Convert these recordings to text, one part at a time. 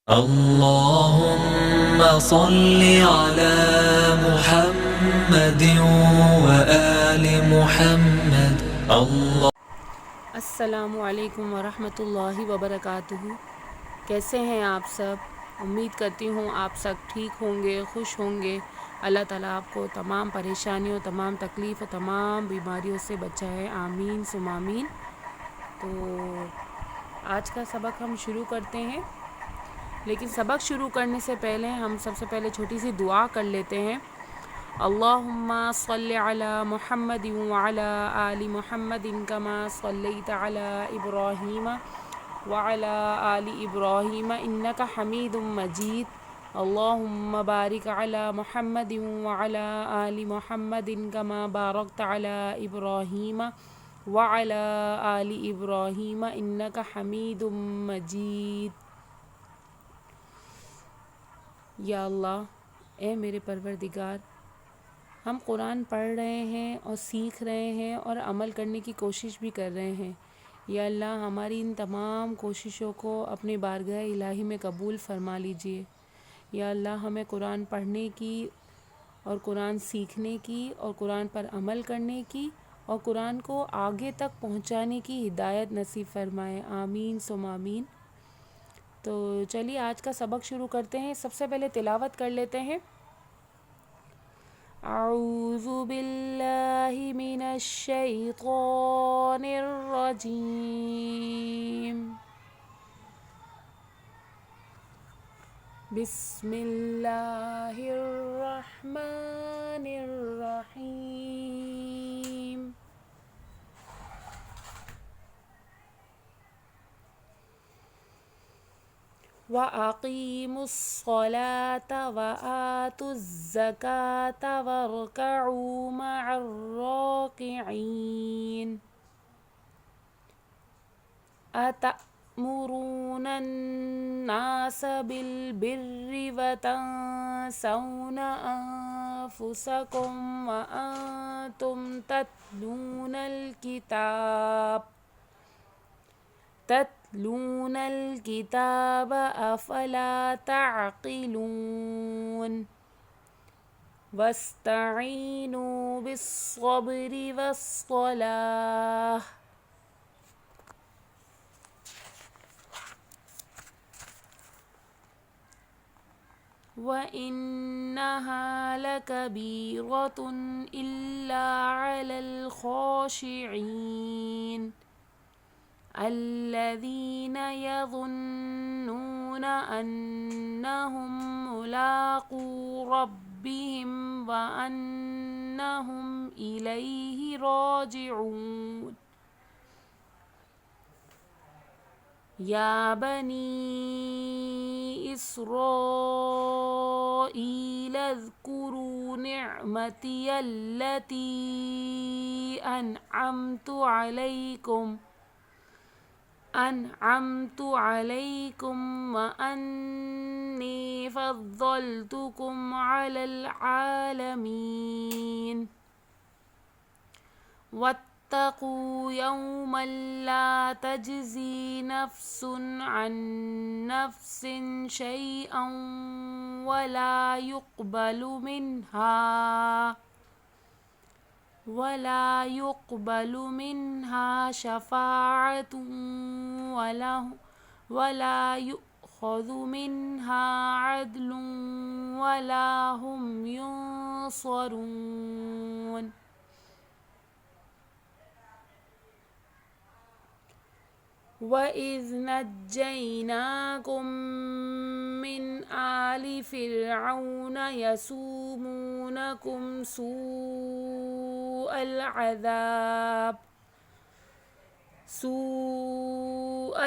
اللهم صل على محمد وآل محمد السلام علیکم ورحمۃ اللہ وبرکاتہ۔ کیسے ہیں آپ سب؟ امید کرتی ہوں آپ سب ٹھیک ہوں گے، خوش ہوں گے۔ اللہ تعالیٰ آپ کو تمام پریشانیوں، تمام تکلیف اور تمام بیماریوں سے بچائے، آمین ثم آمین۔ تو آج کا سبق ہم شروع کرتے ہیں، لیکن سبق شروع کرنے سے پہلے ہم سب سے پہلے چھوٹی سی دعا کر لیتے ہیں۔ اللہم صلی علی محمد وعلی آل محمد کما صلیت علی ابراہیم وعلی آل ابراہیم انک حمید مجید۔ اللہم بارک علی محمد وعلی آل محمد کما بارکت علی ابراہیم وعلی آل ابراہیم انک حمید مجید۔ یا اللہ، اے میرے پروردگار، ہم قرآن پڑھ رہے ہیں اور سیکھ رہے ہیں اور عمل کرنے کی کوشش بھی کر رہے ہیں۔ یا اللہ، ہماری ان تمام کوششوں کو اپنے بارگاہ الہی میں قبول فرما لیجئے۔ یا اللہ، ہمیں قرآن پڑھنے کی اور قرآن سیکھنے کی اور قرآن پر عمل کرنے کی اور قرآن کو آگے تک پہنچانے کی ہدایت نصیب فرمائے، آمین ثم آمین۔ تو چلیے آج کا سبق شروع کرتے ہیں۔ سب سے پہلے تلاوت کر لیتے ہیں۔ اعوذ باللہ من الشیطان الرجیم، بسم اللہ الرحمن الرحیم۔ وَأَقِيمُوا الصَّلَاةَ وَآتُوا الزَّكَاةَ وَارْكَعُوا مَعَ الرَّاكِعِينَ۔ أَتَأْمُرُونَ النَّاسَ بِالْبِرِّ وَتَنْسَوْنَ أَنفُسَكُمْ وَأَنْتُمْ تتلون الكتاب أفلا تعقلون۔ واستعینوا بالصبر والصلاة وَإِنَّهَا لَكَبِيرَةٌ إِلَّا عَلَى الْخَاشِعِينَ الَّذِينَ يَظُنُّونَ أَنَّهُمْ مُلَاقُو رَبِّهِمْ وَأَنَّهُمْ إِلَيْهِ راجعون۔ یا بنی اسرائیل اذکروا نعمتی التي أنعمت عليكم وأني فضلتكم على العالمين۔ واتقوا يوما لا تجزي نفس عن نفس شيئا ولا يقبل منها شفاعة ولا يؤخذ منها عدل ولا هم ينصرون۔ وَإِذْ نَجَّيْنَاكُمْ مِنْ آلِ فِرْعَوْنَ يَسُومُونَكُمْ سُوءَ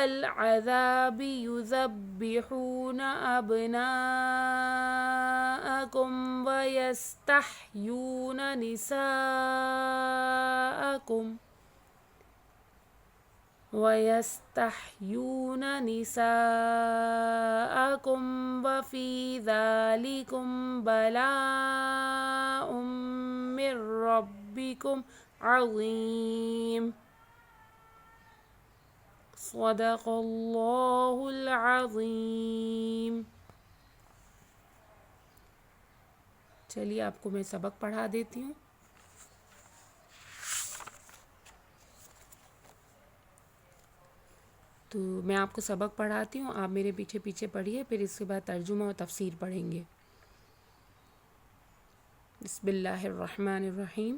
الْعَذَابِ يُذَبِّحُونَ أَبْنَاءَكُمْ وَيَسْتَحْيُونَ نِسَاءَكُمْ وَفِي ذَلِكُمْ بَلَاءٌ مِّن رَّبِّكُمْ عَظِيمٌ۔ صدق اللہ العظیم۔ چلیے آپ کو میں سبق پڑھا دیتی ہوں. تو میں آپ کو سبق پڑھاتی ہوں، آپ میرے پیچھے پیچھے پڑھیے، پھر اس کے بعد ترجمہ و تفسیر پڑھیں گے. بسم اللہ الرحمن الرحیم.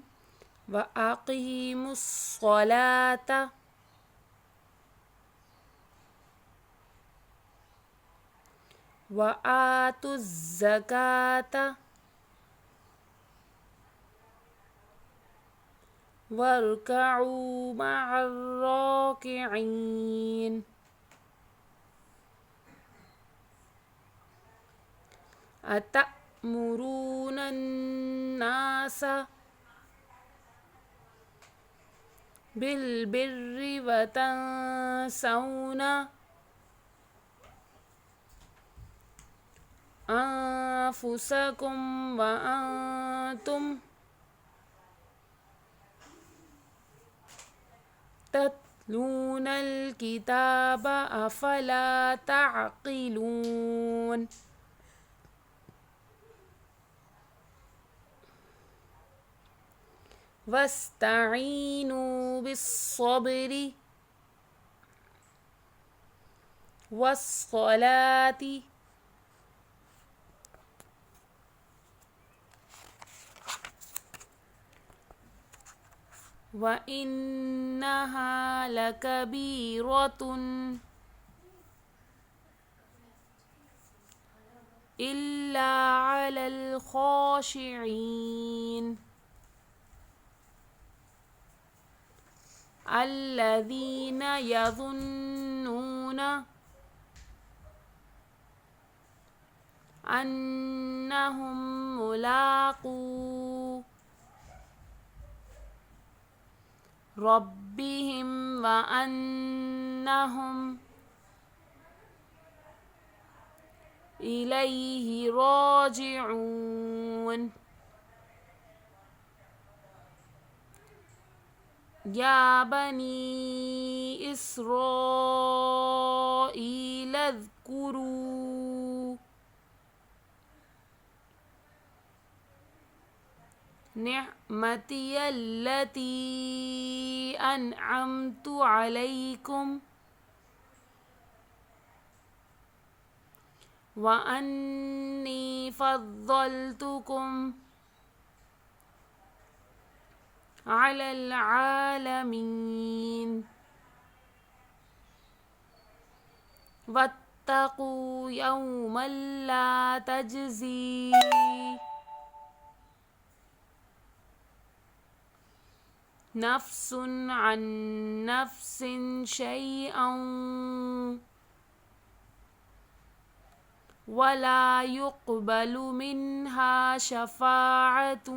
وَأَقِیمُوا الصَّلَاةَ وَآتُوا الزَّکَاةَ وَارْکَعُوا مَعَ الرَّاکِعِینَ. أَتَأْمُرُونَ النَّاسَ بِالْبِرِّ وَتَنْسَوْنَ أَنفُسَکُمْ وَأَنْتُمْ تَتْلُونَ الْکِتَابَ أَفَلَا تَعْقِلُونَ. وَاسْتَعِینُوا بِالصَّبْرِ وَالصَّلَاةِ وَإِنَّهَا لَكَبِیرَةٌ إِلَّا عَلَى الْخَاشِعِینَ الَّذِینَ یَظُنُّونَ أَنَّهُم مُّلَاقُو رَبِّهِمْ وَأَنَّهُمْ إِلَیْهِ رَاجِعُونَ. یا بنی اسرائیل اذکروا نعمتی التی انعمت علیکم وانی فضلتکم علی العالمین. واتقوا یوما لا تجزی نفس عن نفس شیئا ولا يقبل منها شفاعة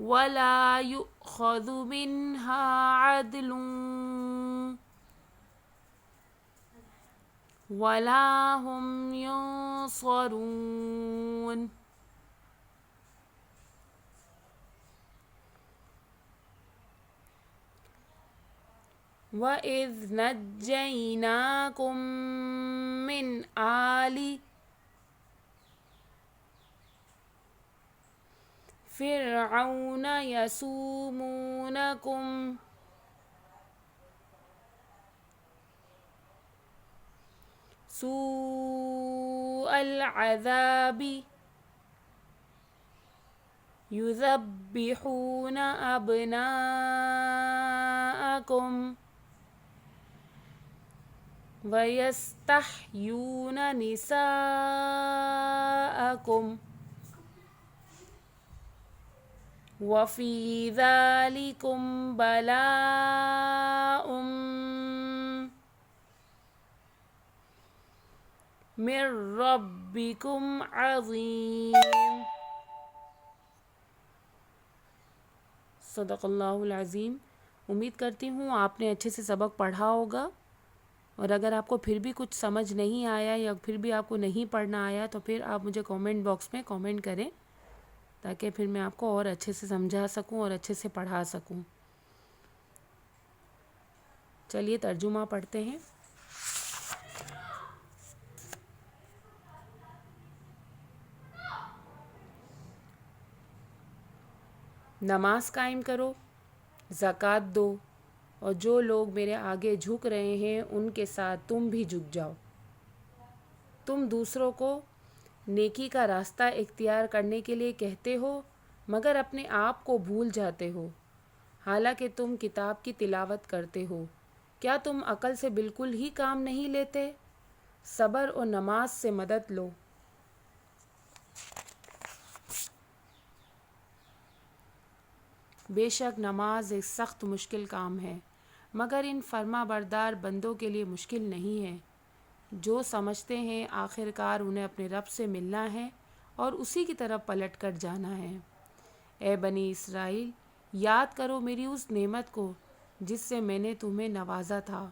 ولا يؤخذ منها عدل ولا هم ينصرون. وَإِذْ نَجَّيْنَاكُمْ مِنْ آلِ فِرْعَوْنَ يَسُومُونَكُمْ سُوءَ الْعَذَابِ يُذَبِّحُونَ أَبْنَاءَكُمْ وَيَسْتَحْيُونَ نِسَاءَكُمْ وَفِي ذَلِكُمْ بَلَاءٌ مِّن رَّبِّكُمْ عَظِيمٌ. صدق اللہ العظیم. امید کرتی ہوں آپ نے اچھے سے سبق پڑھا ہوگا، اور اگر آپ کو پھر بھی کچھ سمجھ نہیں آیا یا پھر بھی آپ کو نہیں پڑھنا آیا تو پھر آپ مجھے کامنٹ باکس میں کامنٹ کریں، تاکہ پھر میں آپ کو اور اچھے سے سمجھا سکوں اور اچھے سے پڑھا سکوں. چلیے ترجمہ پڑھتے ہیں. نماز قائم کرو، زکوٰۃ دو، اور جو لوگ میرے آگے جھک رہے ہیں ان کے ساتھ تم بھی جھک جاؤ۔ تم دوسروں کو نیکی کا راستہ اختیار کرنے کے لیے کہتے ہو مگر اپنے آپ کو بھول جاتے ہو، حالانکہ تم کتاب کی تلاوت کرتے ہو۔ کیا تم عقل سے بالکل ہی کام نہیں لیتے؟ صبر اور نماز سے مدد لو۔ بے شک نماز ایک سخت مشکل کام ہے، مگر ان فرما بردار بندوں کے لیے مشکل نہیں ہے جو سمجھتے ہیں آخر کار انہیں اپنے رب سے ملنا ہے اور اسی کی طرف پلٹ کر جانا ہے۔ اے بنی اسرائیل، یاد کرو میری اس نعمت کو جس سے میں نے تمہیں نوازا تھا،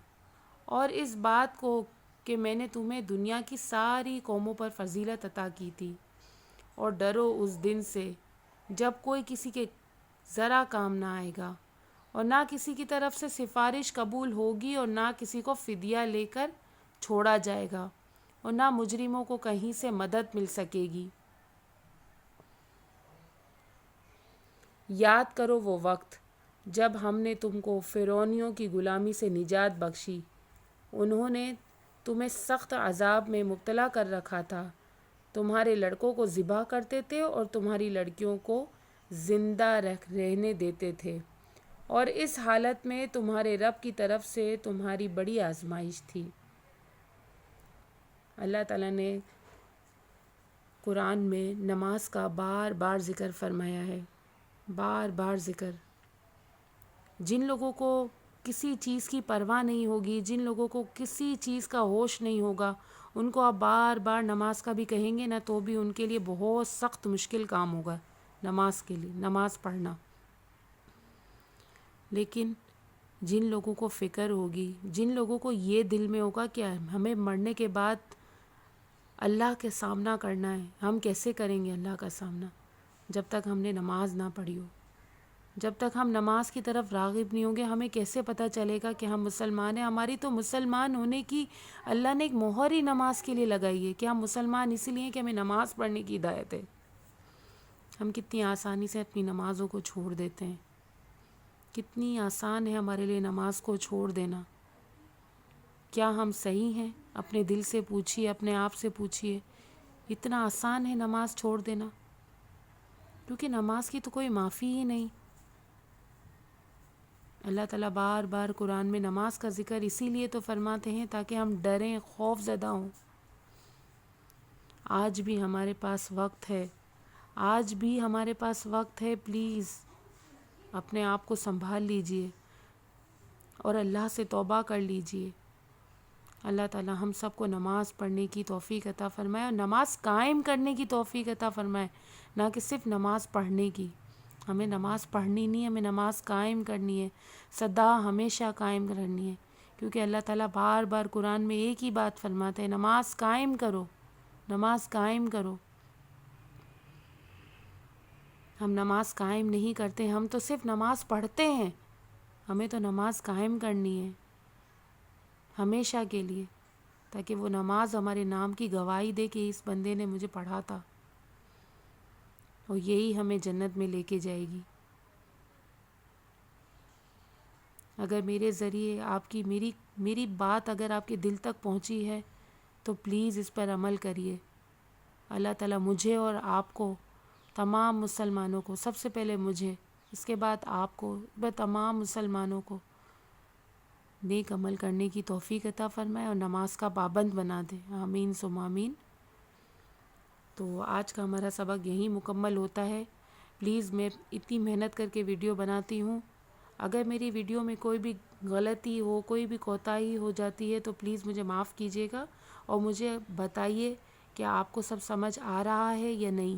اور اس بات کو کہ میں نے تمہیں دنیا کی ساری قوموں پر فضیلت عطا کی تھی، اور ڈرو اس دن سے جب کوئی کسی کے ذرا کام نہ آئے گا، اور نہ کسی کی طرف سے سفارش قبول ہوگی، اور نہ کسی کو فدیہ لے کر چھوڑا جائے گا، اور نہ مجرموں کو کہیں سے مدد مل سکے گی۔ یاد کرو وہ وقت جب ہم نے تم کو فرعونیوں کی غلامی سے نجات بخشی، انہوں نے تمہیں سخت عذاب میں مبتلا کر رکھا تھا، تمہارے لڑکوں کو ذبح کرتے تھے اور تمہاری لڑکیوں کو زندہ رہنے دیتے تھے، اور اس حالت میں تمہارے رب کی طرف سے تمہاری بڑی آزمائش تھی۔ اللہ تعالیٰ نے قرآن میں نماز کا بار بار ذکر فرمایا ہے، بار بار ذکر۔ جن لوگوں کو کسی چیز کی پرواہ نہیں ہوگی، جن لوگوں کو کسی چیز کا ہوش نہیں ہوگا، ان کو آپ بار بار نماز کا بھی کہیں گے نا تو بھی ان کے لیے بہت سخت مشکل کام ہوگا نماز کے لیے، نماز پڑھنا۔ لیکن جن لوگوں کو فکر ہوگی، جن لوگوں کو یہ دل میں ہوگا کہ ہمیں مرنے کے بعد اللہ کے سامنا کرنا ہے، ہم کیسے کریں گے اللہ کا سامنا؟ جب تک ہم نے نماز نہ پڑھی ہو، جب تک ہم نماز کی طرف راغب نہیں ہوں گے، ہمیں کیسے پتہ چلے گا کہ ہم مسلمان ہیں؟ ہماری تو مسلمان ہونے کی اللہ نے ایک مہر ہی نماز کے لیے لگائی ہے کہ ہم مسلمان اسی لیے کہ ہمیں نماز پڑھنے کی ہدایت ہے۔ ہم کتنی آسانی سے اپنی نمازوں کو چھوڑ دیتے ہیں، کتنی آسان ہے ہمارے لیے نماز کو چھوڑ دینا۔ کیا ہم صحیح ہیں؟ اپنے دل سے پوچھیے، اپنے آپ سے پوچھیے، اتنا آسان ہے نماز چھوڑ دینا؟ کیونکہ نماز کی تو کوئی معافی ہی نہیں۔ اللہ تعالیٰ بار بار قرآن میں نماز کا ذکر اسی لیے تو فرماتے ہیں تاکہ ہم ڈریں، خوف زدہ ہوں۔ آج بھی ہمارے پاس وقت ہے، آج بھی ہمارے پاس وقت ہے، پلیز اپنے آپ کو سنبھال لیجئے اور اللہ سے توبہ کر لیجئے۔ اللہ تعالیٰ ہم سب کو نماز پڑھنے کی توفیق عطا فرمائے اور نماز قائم کرنے کی توفیق عطا فرمائے، نہ کہ صرف نماز پڑھنے کی۔ ہمیں نماز پڑھنی نہیں، ہمیں نماز قائم کرنی ہے، سدا ہمیشہ قائم کرنی ہے، کیونکہ اللہ تعالیٰ بار بار قرآن میں ایک ہی بات فرماتے ہیں، نماز قائم کرو، نماز قائم کرو۔ ہم نماز قائم نہیں کرتے، ہم تو صرف نماز پڑھتے ہیں، ہمیں تو نماز قائم کرنی ہے ہمیشہ کے لیے، تاکہ وہ نماز ہمارے نام کی گواہی دے کہ اس بندے نے مجھے پڑھا تھا، اور یہی ہمیں جنت میں لے کے جائے گی۔ اگر میرے ذریعے آپ کی میری بات اگر آپ کے دل تک پہنچی ہے تو پلیز اس پر عمل کریے۔ اللہ تعالیٰ مجھے اور آپ کو، تمام مسلمانوں کو، سب سے پہلے مجھے، اس کے بعد آپ کو، تمام مسلمانوں کو نیک عمل کرنے کی توفیق عطا فرمائے اور نماز کا پابند بنا دے، آمین ثم آمین۔ تو آج کا ہمارا سبق یہیں مکمل ہوتا ہے۔ پلیز میں اتنی محنت کر کے ویڈیو بناتی ہوں، اگر میری ویڈیو میں کوئی بھی غلطی ہو، کوئی بھی کوتاہی ہو جاتی ہے تو پلیز مجھے معاف کیجیے گا، اور مجھے بتائیے کہ آپ کو سب سمجھ آ رہا ہے یا نہیں۔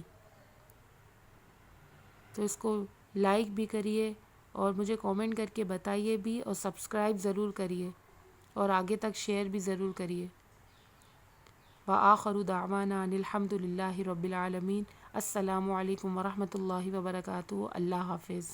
تو اس کو لائک بھی کریے اور مجھے کامنٹ کر کے بتائیے بھی، اور سبسکرائب ضرور کریے اور آگے تک شیئر بھی ضرور کریے۔ وآخر دعوانا ان الحمد للہ رب العالمین۔ السلام علیکم ورحمۃ اللہ وبرکاتہ۔ اللہ حافظ۔